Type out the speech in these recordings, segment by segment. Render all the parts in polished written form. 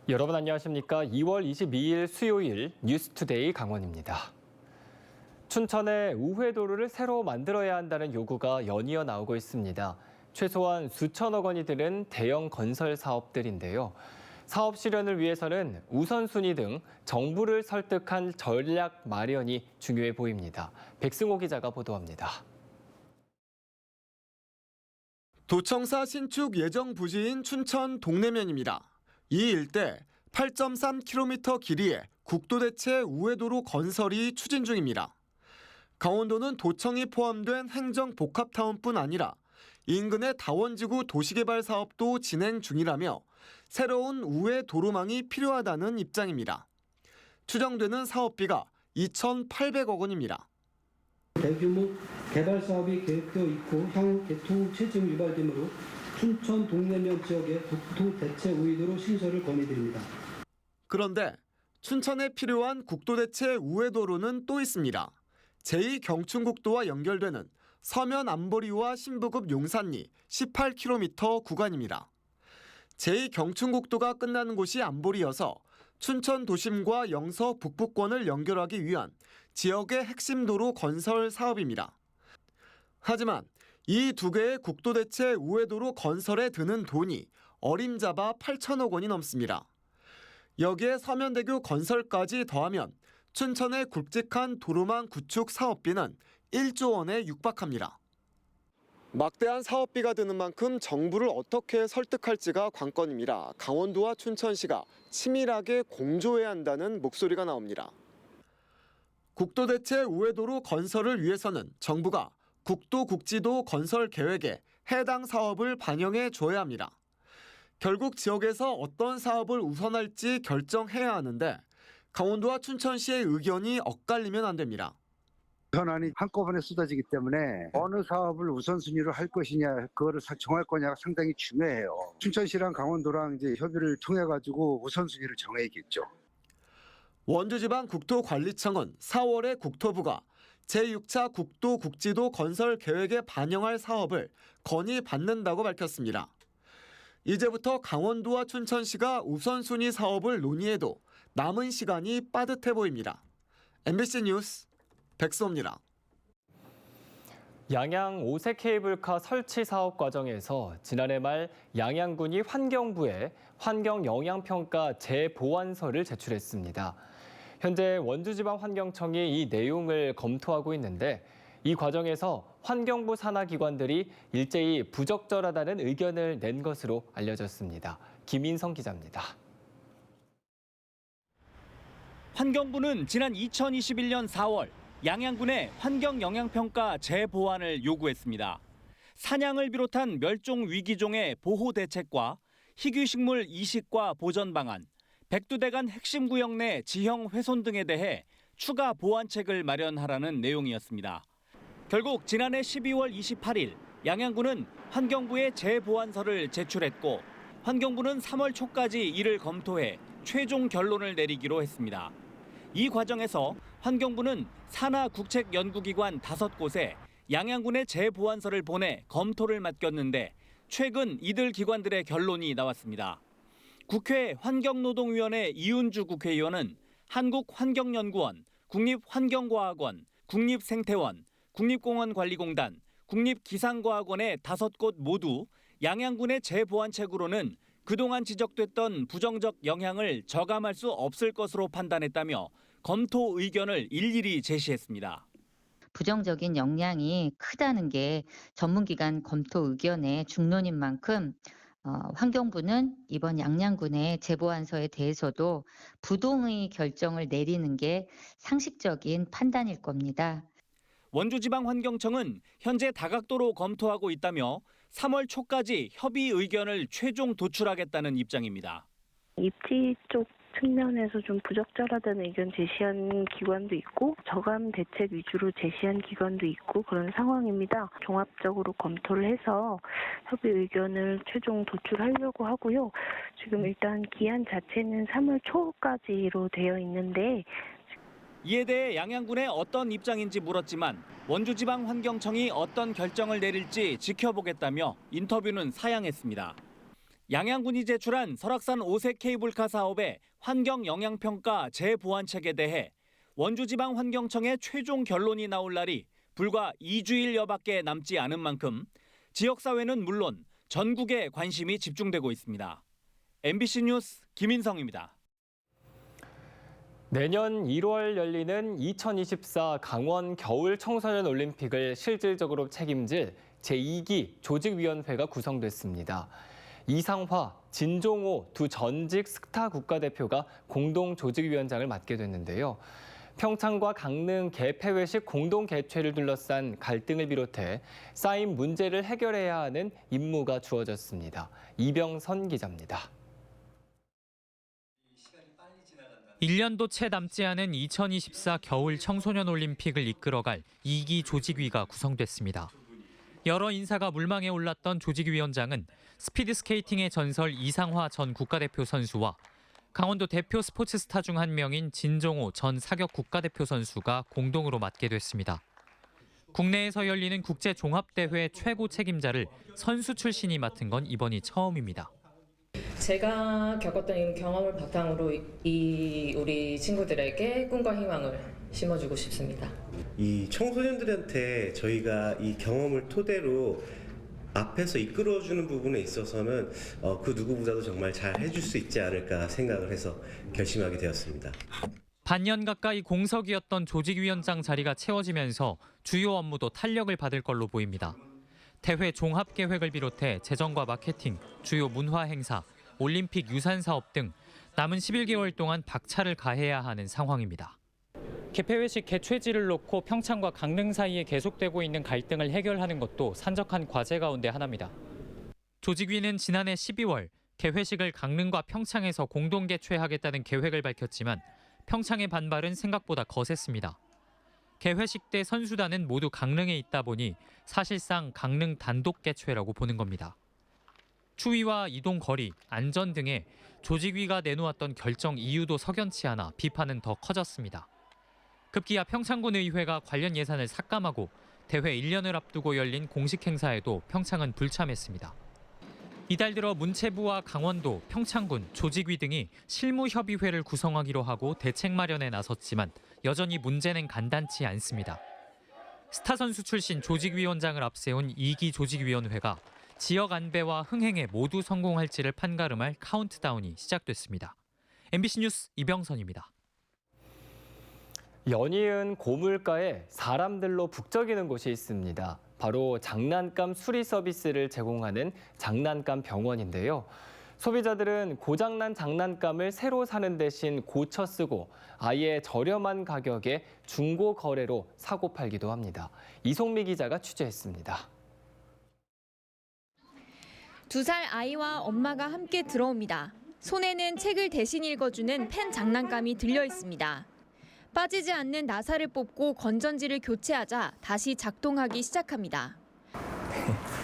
여러분 안녕하십니까? 2월 22일 수요일 뉴스투데이 강원입니다. 춘천에 우회도로를 새로 만들어야 한다는 요구가 연이어 나오고 있습니다. 최소한 수천억 원이 드는 대형 건설 사업들인데요. 사업 실현을 위해서는 우선순위 등 정부를 설득한 전략 마련이 중요해 보입니다. 백승호 기자가 보도합니다. 도청사 신축 예정 부지인 춘천 동래면입니다. 이 일대 8.3km 길이의 국도대체 우회도로 건설이 추진 중입니다. 강원도는 도청이 포함된 행정복합타운뿐 아니라 인근의 다원지구 도시개발 사업도 진행 중이라며 새로운 우회도로망이 필요하다는 입장입니다. 추정되는 사업비가 2,800억 원입니다. 대규모 개발 사업이 계획되어 있고 향후 개통 체증 유발되므로 춘천 동래면 지역의 국토 대체 우회도로 신설을 건의드립니다. 그런데 춘천에 필요한 국도대체 우회도로는 또 있습니다. 제2경춘국도와 연결되는 서면 안보리와 신부급 용산리 18km 구간입니다. 제2경춘국도가 끝나는 곳이 안보리여서 춘천 도심과 영서 북부권을 연결하기 위한 지역의 핵심 도로 건설 사업입니다. 하지만 이 두 개의 국도대체 우회도로 건설에 드는 돈이 어림잡아 8천억 원이 넘습니다. 여기에 서면대교 건설까지 더하면 춘천의 굵직한 도로망 구축 사업비는 1조 원에 육박합니다. 막대한 사업비가 드는 만큼 정부를 어떻게 설득할지가 관건입니다. 강원도와 춘천시가 치밀하게 공조해야 한다는 목소리가 나옵니다. 국도대체 우회도로 건설을 위해서는 정부가 국도국지도 건설 계획에 해당 사업을 반영해 줘야 합니다. 결국 지역에서 어떤 사업을 우선할지 결정해야 하는데 강원도와 춘천시의 의견이 엇갈리면 안 됩니다. 현안이 한꺼번에 쏟아지기 때문에 어느 사업을 우선순위로 할 것이냐, 그거를 정할 거냐가 상당히 중요해요. 춘천시랑 강원도랑 이제 협의를 통해 가지고 우선순위를 정해야겠죠. 원주지방국토관리청은 4월에 국토부가 제6차 국도국지도 건설 계획에 반영할 사업을 건의받는다고 밝혔습니다. 이제부터 강원도와 춘천시가 우선순위 사업을 논의해도 남은 시간이 빠듯해 보입니다. MBC 뉴스 백수호입니다. 양양 오색 케이블카 설치 사업 과정에서 지난해 말 양양군이 환경부에 환경영향평가 재보완서를 제출했습니다. 현재 원주지방환경청이 이 내용을 검토하고 있는데 이 과정에서 환경부 산하 기관들이 일제히 부적절하다는 의견을 낸 것으로 알려졌습니다. 김인성 기자입니다. 환경부는 지난 2021년 4월 양양군의 환경영향평가 재보완을 요구했습니다. 사냥을 비롯한 멸종 위기종의 보호 대책과 희귀식물 이식과 보전 방안, 백두대간 핵심 구역 내 지형 훼손 등에 대해 추가 보완책을 마련하라는 내용이었습니다. 결국 지난해 12월 28일 양양군은 환경부에 재보완서를 제출했고 환경부는 3월 초까지 이를 검토해 최종 결론을 내리기로 했습니다. 이 과정에서 환경부는 산하 국책연구기관 5곳에 양양군의 재보완서를 보내 검토를 맡겼는데 최근 이들 기관들의 결론이 나왔습니다. 국회 환경노동위원회 이은주 국회의원은 한국환경연구원, 국립환경과학원, 국립생태원, 국립공원관리공단, 국립기상과학원의 5곳 모두 양양군의 재보완책으로는 그동안 지적됐던 부정적 영향을 저감할 수 없을 것으로 판단했다며 검토 의견을 일일이 제시했습니다. 부정적인 영향이 크다는 게 전문기관 검토 의견의 중론인 만큼 환경부는 이번 양양군의 재보완서에 대해서도 부동의 결정을 내리는 게 상식적인 판단일 겁니다. 원주지방환경청은 현재 다각도로 검토하고 있다며 3월 초까지 협의 의견을 최종 도출하겠다는 입장입니다. 입지 쪽 측면에서 좀 부적절하다는 의견 제시한 기관도 있고 저감 대책 위주로 제시한 기관도 있고 그런 상황입니다. 종합적으로 검토를 해서 협의 의견을 최종 도출하려고 하고요. 지금 일단 기한 자체는 3월 초까지로 되어 있는데 이에 대해 양양군의 어떤 입장인지 물었지만 원주지방환경청이 어떤 결정을 내릴지 지켜보겠다며 인터뷰는 사양했습니다. 양양군이 제출한 설악산 5세 케이블카 사업의 환경 영향평가 재보완책에 대해 원주지방환경청의 최종 결론이 나올 날이 불과 2주일여밖에 남지 않은 만큼 지역사회는 물론 전국에 관심이 집중되고 있습니다. MBC 뉴스 김인성입니다. 내년 1월 열리는 2024 강원 겨울 청소년 올림픽을 실질적으로 책임질 제2기 조직위원회가 구성됐습니다. 이상화, 진종호 두 전직 스타 국가대표가 공동 조직위원장을 맡게 됐는데요. 평창과 강릉 개폐회식 공동 개최를 둘러싼 갈등을 비롯해 쌓인 문제를 해결해야 하는 임무가 주어졌습니다. 이병선 기자입니다. 1년도 채 남지 않은 2024 겨울 청소년 올림픽을 이끌어갈 2기 조직위가 구성됐습니다. 여러 인사가 물망에 올랐던 조직위원장은 스피드스케이팅의 전설 이상화 전 국가대표 선수와 강원도 대표 스포츠 스타 중 한 명인 진종호 전 사격 국가대표 선수가 공동으로 맡게 됐습니다. 국내에서 열리는 국제 종합대회 최고 책임자를 선수 출신이 맡은 건 이번이 처음입니다. 제가 겪었던 이 경험을 바탕으로 우리 친구들에게 꿈과 희망을 심어주고 싶습니다. 이 청소년들한테 저희가 이 경험을 토대로 앞에서 이끌어주는 부분에 있어서는 그 누구보다도 정말 잘 해줄 수 있지 않을까 생각을 해서 결심하게 되었습니다. 반년 가까이 공석이었던 조직위원장 자리가 채워지면서 주요 업무도 탄력을 받을 걸로 보입니다. 대회 종합 계획을 비롯해 재정과 마케팅, 주요 문화 행사, 올림픽 유산 사업 등 남은 11개월 동안 박차를 가해야 하는 상황입니다. 개폐회식 개최지를 놓고 평창과 강릉 사이에 계속되고 있는 갈등을 해결하는 것도 산적한 과제 가운데 하나입니다. 조직위는 지난해 12월 개회식을 강릉과 평창에서 공동 개최하겠다는 계획을 밝혔지만 평창의 반발은 생각보다 거셌습니다. 개회식 때 선수단은 모두 강릉에 있다 보니 사실상 강릉 단독 개최라고 보는 겁니다. 추위와 이동 거리, 안전 등의 조직위가 내놓았던 결정 이유도 석연치 않아 비판은 더 커졌습니다. 급기야 평창군 의회가 관련 예산을 삭감하고 대회 1년을 앞두고 열린 공식 행사에도 평창은 불참했습니다. 이달 들어 문체부와 강원도, 평창군, 조직위 등이 실무협의회를 구성하기로 하고 대책 마련에 나섰지만 여전히 문제는 간단치 않습니다. 스타 선수 출신 조직위원장을 앞세운 2기 조직위원회가 지역 안배와 흥행에 모두 성공할지를 판가름할 카운트다운이 시작됐습니다. MBC 뉴스 이병선입니다. 연이은 고물가에 사람들로 북적이는 곳이 있습니다. 바로 장난감 수리 서비스를 제공하는 장난감 병원인데요. 소비자들은 고장난 장난감을 새로 사는 대신 고쳐 쓰고 아예 저렴한 가격에 중고 거래로 사고 팔기도 합니다. 이송미 기자가 취재했습니다. 2살 아이와 엄마가 함께 들어옵니다. 손에는 책을 대신 읽어주는 펜 장난감이 들려 있습니다. 빠지지 않는 나사를 뽑고 건전지를 교체하자 다시 작동하기 시작합니다.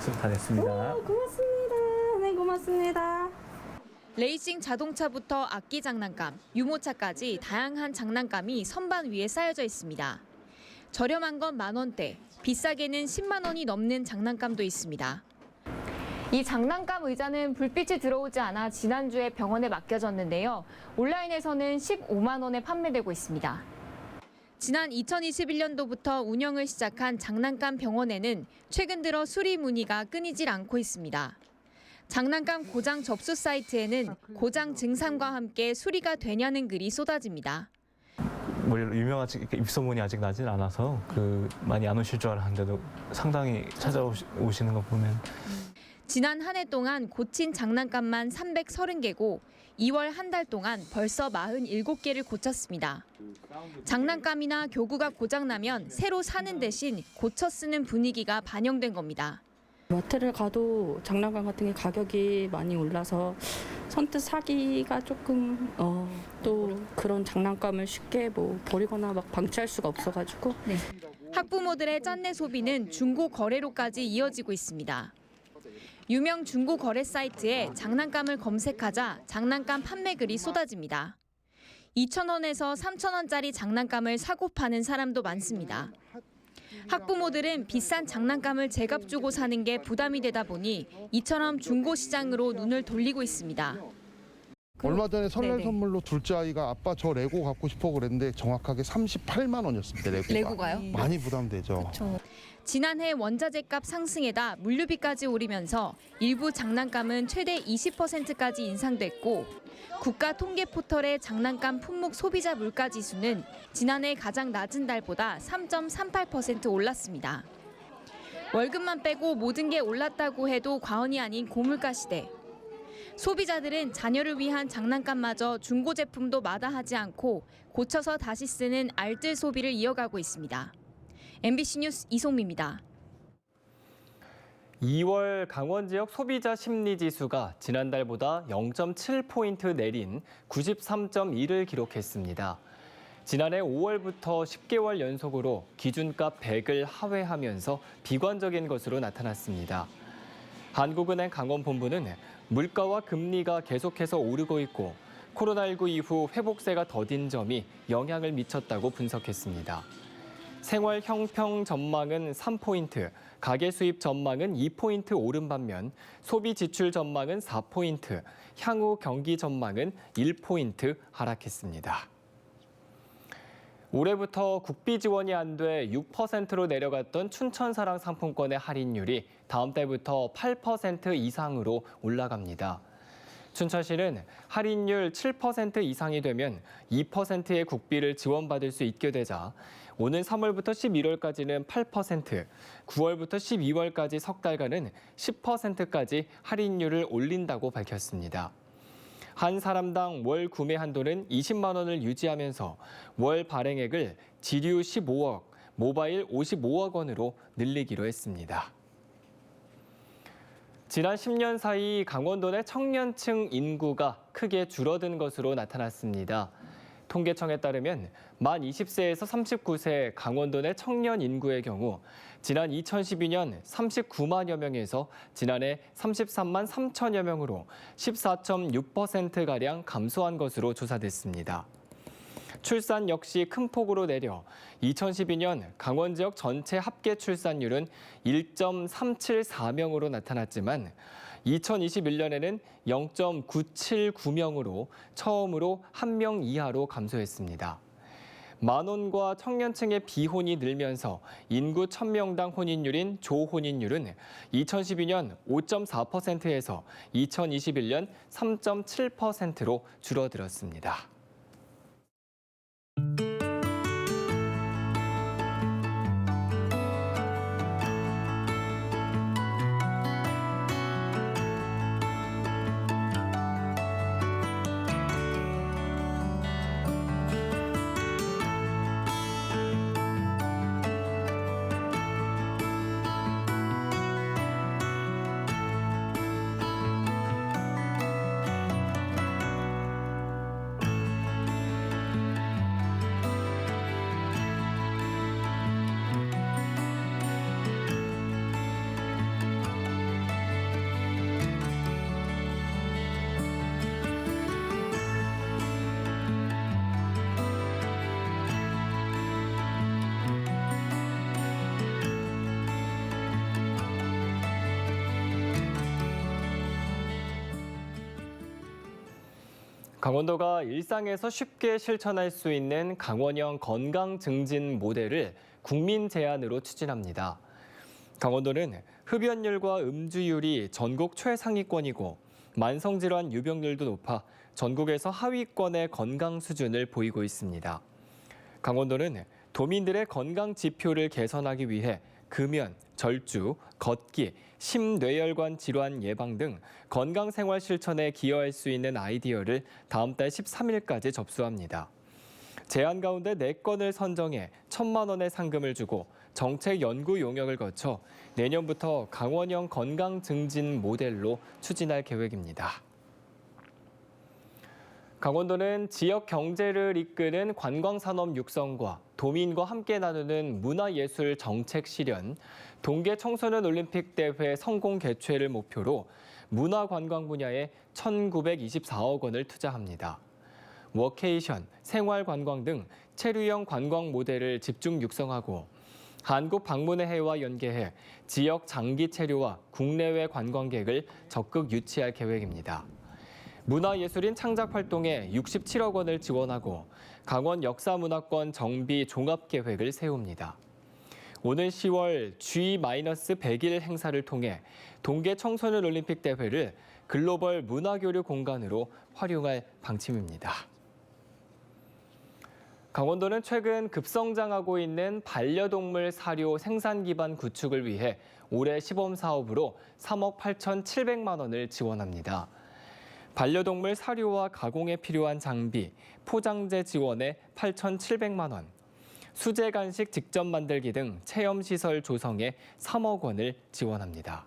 수업 다 됐습니다. 고맙습니다. 네, 고맙습니다. 레이싱 자동차부터 악기 장난감, 유모차까지 다양한 장난감이 선반 위에 쌓여져 있습니다. 저렴한 건 10,000원대, 비싸게는 10만 원이 넘는 장난감도 있습니다. 이 장난감 의자는 불빛이 들어오지 않아 지난주에 병원에 맡겨졌는데요. 온라인에서는 15만 원에 판매되고 있습니다. 지난 2021년도부터 운영을 시작한 장난감 병원에는 최근 들어 수리 문의가 끊이질 않고 있습니다. 장난감 고장 접수 사이트에는 고장 증상과 함께 수리가 되냐는 글이 쏟아집니다. 뭐 유명한 입소문이 아직 나진 않아서 많이 안 오실 줄 알았는데도 상당히 찾아오시는 거 보면. 지난 한 해 동안 고친 장난감만 330개고 2월 한 달 동안 벌써 47개를 고쳤습니다. 장난감이나 교구가 고장나면 새로 사는 대신 고쳐 쓰는 분위기가 반영된 겁니다. 마트를 가도 장난감 같은 게 가격이 많이 올라서 선뜻 사기가 조금 또 그런 장난감을 쉽게 버리거나 막 방치할 수가 없어가지고. 네. 학부모들의 짠내 소비는 중고 거래로까지 이어지고 있습니다. 유명 중고 거래 사이트에 장난감을 검색하자 장난감 판매 글이 쏟아집니다. 2,000원에서 3,000원짜리 장난감을 사고 파는 사람도 많습니다. 학부모들은 비싼 장난감을 제값 주고 사는 게 부담이 되다 보니 이처럼 중고 시장으로 눈을 돌리고 있습니다. 얼마 전에 설날 네네. 선물로 둘째 아이가 아빠 저 레고 갖고 싶어 그랬는데 정확하게 38만 원이었습니다. 레고가요? 많이 부담되죠. 지난해 원자재값 상승에다 물류비까지 오르면서 일부 장난감은 최대 20%까지 인상됐고 국가 통계 포털의 장난감 품목 소비자 물가 지수는 지난해 가장 낮은 달보다 3.38% 올랐습니다. 월급만 빼고 모든 게 올랐다고 해도 과언이 아닌 고물가 시대. 소비자들은 자녀를 위한 장난감마저 중고 제품도 마다하지 않고 고쳐서 다시 쓰는 알뜰 소비를 이어가고 있습니다. MBC 뉴스 이송미입니다. 2월 강원 지역 소비자 심리 지수가 지난달보다 0.7포인트 내린 93.1을 기록했습니다. 지난해 5월부터 10개월 연속으로 기준값 100을 하회하면서 비관적인 것으로 나타났습니다. 한국은행 강원본부는 물가와 금리가 계속해서 오르고 있고 코로나19 이후 회복세가 더딘 점이 영향을 미쳤다고 분석했습니다. 생활 형평 전망은 3포인트, 가계 수입 전망은 2포인트 오른 반면 소비 지출 전망은 4포인트, 향후 경기 전망은 1포인트 하락했습니다. 올해부터 국비 지원이 안 돼 6%로 내려갔던 춘천사랑 상품권의 할인율이 다음 달부터 8% 이상으로 올라갑니다. 춘천시는 할인율 7% 이상이 되면 2%의 국비를 지원받을 수 있게 되자 오는 3월부터 11월까지는 8%, 9월부터 12월까지 석 달간은 10%까지 할인율을 올린다고 밝혔습니다. 한 사람당 월 구매 한도는 20만 원을 유지하면서 월 발행액을 지류 15억, 모바일 55억 원으로 늘리기로 했습니다. 지난 10년 사이 강원도 내 청년층 인구가 크게 줄어든 것으로 나타났습니다. 통계청에 따르면 만 20세에서 39세 강원도 내 청년 인구의 경우 지난 2012년 39만여 명에서 지난해 33만 3천여 명으로 14.6%가량 감소한 것으로 조사됐습니다. 출산 역시 큰 폭으로 내려 2012년 강원 지역 전체 합계 출산율은 1.374명으로 나타났지만 2021년에는 0.979명으로 처음으로 1명 이하로 감소했습니다. 만혼과 청년층의 비혼이 늘면서 인구 1000명당 혼인율인 조혼인율은 2012년 5.4%에서 2021년 3.7%로 줄어들었습니다. 강원도가 일상에서 쉽게 실천할 수 있는 강원형 건강 증진 모델을 국민 제안으로 추진합니다. 강원도는 흡연율과 음주율이 전국 최상위권이고 만성질환 유병률도 높아 전국에서 하위권의 건강 수준을 보이고 있습니다. 강원도는 도민들의 건강 지표를 개선하기 위해 금연, 절주, 걷기, 심뇌혈관 질환 예방 등 건강생활 실천에 기여할 수 있는 아이디어를 다음 달 13일까지 접수합니다. 제안 가운데 4건을 선정해 1,000만 원의 상금을 주고 정책 연구 용역을 거쳐 내년부터 강원형 건강 증진 모델로 추진할 계획입니다. 강원도는 지역 경제를 이끄는 관광산업 육성과 도민과 함께 나누는 문화예술 정책 실현, 동계 청소년 올림픽 대회 성공 개최를 목표로 문화관광 분야에 1,924억 원을 투자합니다. 워케이션, 생활관광 등 체류형 관광 모델을 집중 육성하고 한국 방문의 해와 연계해 지역 장기 체류와 국내외 관광객을 적극 유치할 계획입니다. 문화예술인 창작 활동에 67억 원을 지원하고 강원 역사문화권 정비 종합계획을 세웁니다. 오는 10월 G-100일 행사를 통해 동계 청소년 올림픽 대회를 글로벌 문화교류 공간으로 활용할 방침입니다. 강원도는 최근 급성장하고 있는 반려동물 사료 생산 기반 구축을 위해 올해 시범 사업으로 3억 8,700만 원을 지원합니다. 반려동물 사료와 가공에 필요한 장비, 포장재 지원에 8,700만 원, 수제 간식 직접 만들기 등 체험시설 조성에 3억 원을 지원합니다.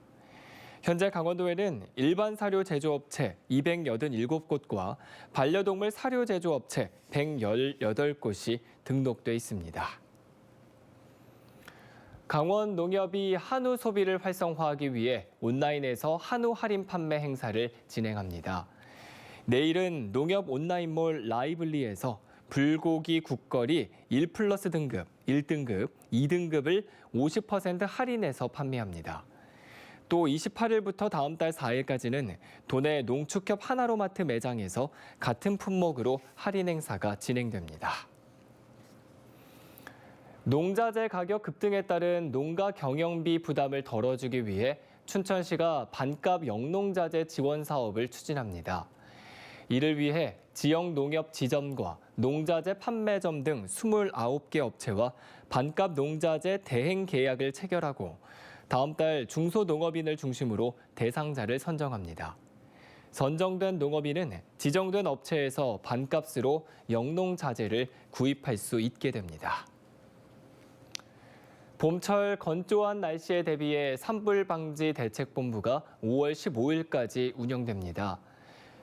현재 강원도에는 일반 사료 제조업체 287곳과 반려동물 사료 제조업체 118곳이 등록돼 있습니다. 강원 농협이 한우 소비를 활성화하기 위해 온라인에서 한우 할인 판매 행사를 진행합니다. 내일은 농협 온라인몰 라이블리에서 불고기 국거리 1플러스 등급, 1등급, 2등급을 50% 할인해서 판매합니다. 또 28일부터 다음 달 4일까지는 도내 농축협 하나로마트 매장에서 같은 품목으로 할인 행사가 진행됩니다. 농자재 가격 급등에 따른 농가 경영비 부담을 덜어주기 위해 춘천시가 반값 영농자재 지원 사업을 추진합니다. 이를 위해 지역 농협 지점과 농자재 판매점 등 29개 업체와 반값 농자재 대행 계약을 체결하고 다음 달 중소농업인을 중심으로 대상자를 선정합니다. 선정된 농업인은 지정된 업체에서 반값으로 영농자재를 구입할 수 있게 됩니다. 봄철 건조한 날씨에 대비해 산불 방지 대책본부가 5월 15일까지 운영됩니다.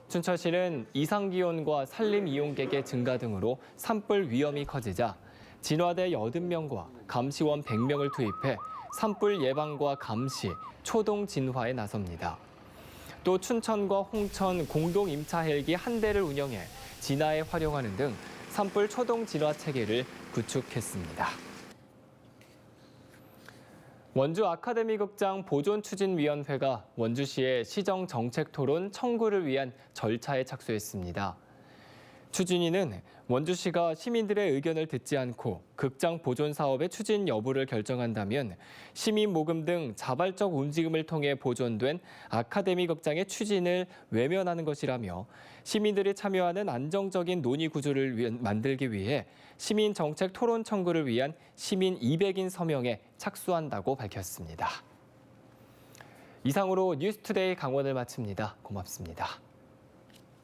춘천시는 이상기온과 산림 이용객의 증가 등으로 산불 위험이 커지자 진화대 80명과 감시원 100명을 투입해 산불 예방과 감시, 초동 진화에 나섭니다. 또 춘천과 홍천 공동 임차 헬기 한 대를 운영해 진화에 활용하는 등 산불 초동 진화 체계를 구축했습니다. 원주 아카데미극장 보존추진위원회가 원주시의 시정 정책 토론 청구를 위한 절차에 착수했습니다. 추진위는 원주시가 시민들의 의견을 듣지 않고 극장 보존 사업의 추진 여부를 결정한다면 시민 모금 등 자발적 움직임을 통해 보존된 아카데미 극장의 추진을 외면하는 것이라며 시민들이 참여하는 안정적인 논의 구조를 만들기 위해 시민 정책 토론 청구를 위한 시민 200인 서명에 착수한다고 밝혔습니다. 이상으로 뉴스투데이 강원을 마칩니다. 고맙습니다.